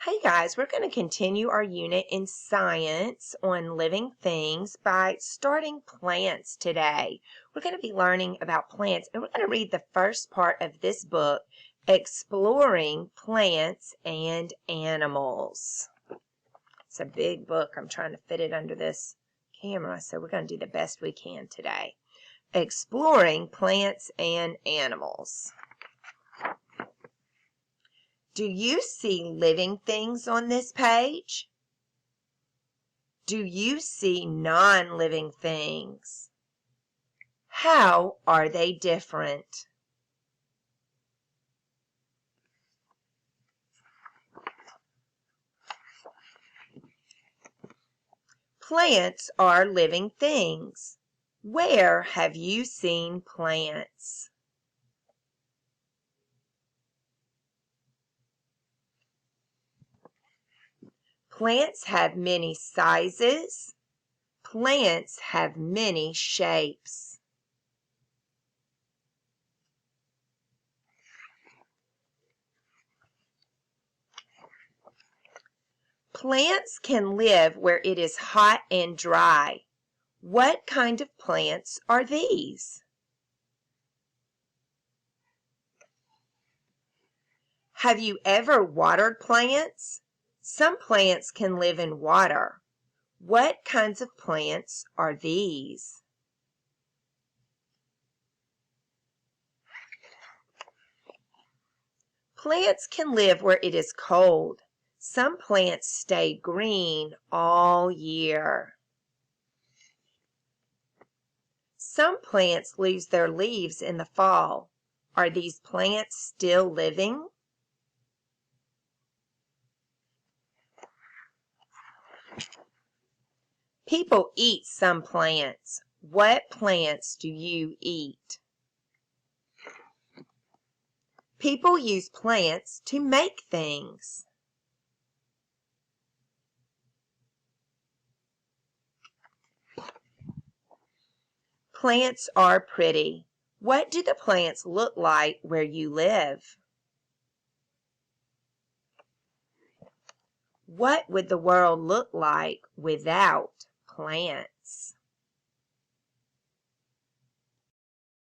Hey guys, we're going to continue our unit in science on living things by starting plants today. We're going to be learning about plants, and we're going to read the first part of this book, Exploring Plants and Animals. It's a big book. I'm trying to fit it under this camera, so we're going to do the best we can today. Exploring Plants and Animals. Do you see living things on this page? Do you see non-living things? How are they different? Plants are living things. Where have you seen plants? Plants have many sizes. Plants have many shapes. Plants can live where it is hot and dry. What kind of plants are these? Have you ever watered plants? Some plants can live in water. What kinds of plants are these? Plants can live where it is cold. Some plants stay green all year. Some plants lose their leaves in the fall. Are these plants still living? People eat some plants. What plants do you eat? People use plants to make things. Plants are pretty. What do the plants look like where you live? What would the world look like without plants?